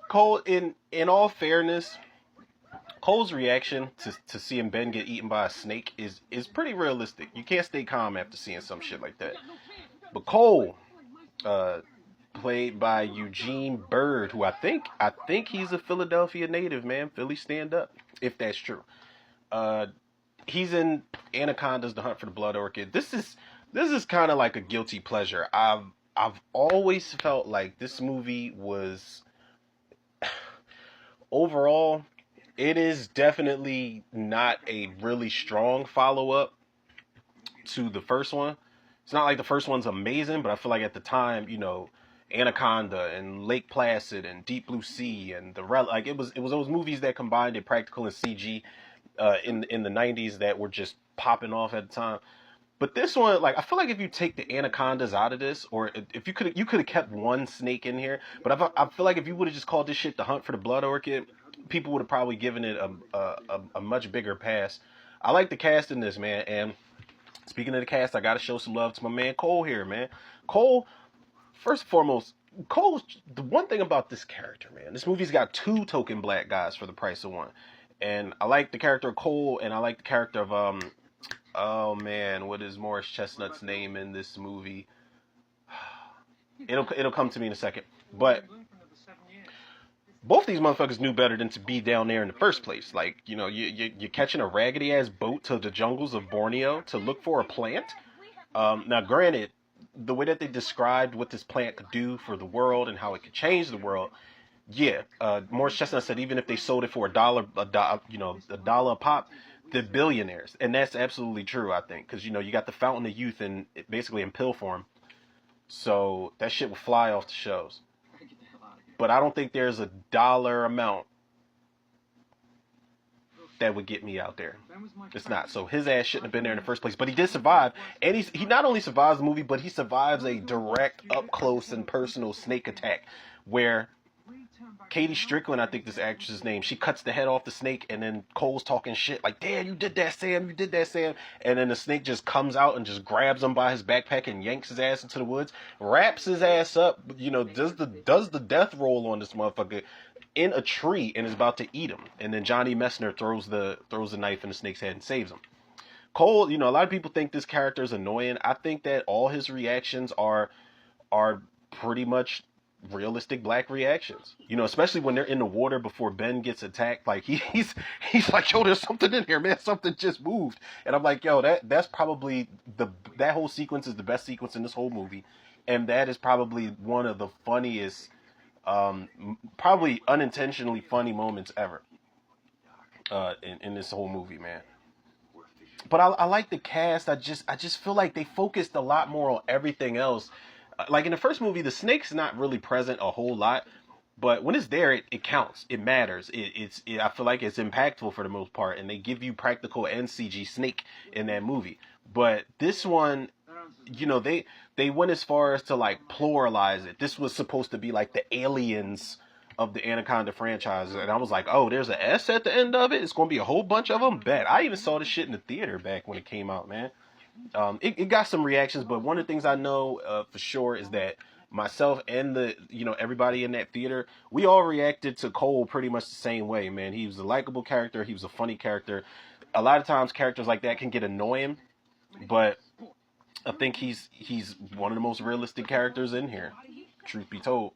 Cole, in all fairness, Cole's reaction to seeing Ben get eaten by a snake is pretty realistic. You can't stay calm after seeing some shit like that. But Cole, played by Eugene Byrd, who I think he's a Philadelphia native, man. Philly stand up, if that's true. He's in Anacondas, The Hunt for the Blood Orchid. This is kind of like a guilty pleasure. I've always felt like this movie was overall, it is definitely not a really strong follow-up to the first one. It's not like the first one's amazing, but I feel like at the time, Anaconda and Lake Placid and Deep Blue Sea and like it was those movies that combined practical and CG in the 90s that were just popping off at the time. But this one, like, I feel like if you take the Anacondas out of this, or if you could have kept one snake in here, but I feel like if you would have just called this shit The Hunt for the Blood Orchid, people would have probably given it a much bigger pass. I like the cast in this, man. And speaking of the cast, I got to show some love to my man Cole here, man. Cole, first and foremost, the one thing about this character, man, this movie's got two token black guys for the price of one. And I like the character of Cole, and I like the character of, oh man, what is Morris Chestnut's name in this movie? It'll come to me in a second. But both these motherfuckers knew better than to be down there in the first place. Like, you're catching a raggedy ass boat to the jungles of Borneo to look for a plant. Now, granted, the way that they described what this plant could do for the world and how it could change the world, yeah. Morris Chestnut said even if they sold it for $1 a pop, they're billionaires, and that's absolutely true. I think because you got the Fountain of Youth basically in pill form, so that shit will fly off the shelves. But I don't think there's a dollar amount that would get me out there. It's not. So his ass shouldn't have been there in the first place. But he did survive, and he not only survives the movie, but he survives a direct, up close and personal snake attack where Katie Strickland, I think this actress's name, she cuts the head off the snake, and then Cole's talking shit like, "Damn, you did that, Sam! You did that, Sam!" And then the snake just comes out and just grabs him by his backpack and yanks his ass into the woods, wraps his ass up, does the death roll on this motherfucker in a tree, and is about to eat him. And then Johnny Messner throws the knife in the snake's head and saves him. Cole, a lot of people think this character is annoying. I think that all his reactions are pretty much realistic black reactions, especially when they're in the water before Ben gets attacked. Like he's like, "Yo, there's something in here, man. Something just moved." And I'm like, "Yo, that's probably that whole sequence is the best sequence in this whole movie, and that is probably one of the funniest, probably unintentionally funny moments ever in this whole movie, man." But I like the cast. I just feel like they focused a lot more on everything else. Like in the first movie, the snake's not really present a whole lot, but when it's there, it counts. It matters. I feel like it's impactful for the most part, and they give you practical and CG snake in that movie. But this one, they went as far as to like pluralize it. This was supposed to be like the aliens of the Anaconda franchise, and I was like, oh, there's an S at the end of it. It's gonna be a whole bunch of them. Bet. I even saw this shit in the theater back when it came out, man. It got some reactions, but one of the things I know for sure is that myself and everybody in that theater, we all reacted to Cole pretty much the same way, man. He was a likable character. He was a funny character. A lot of times characters like that can get annoying, but I think he's one of the most realistic characters in here, truth be told.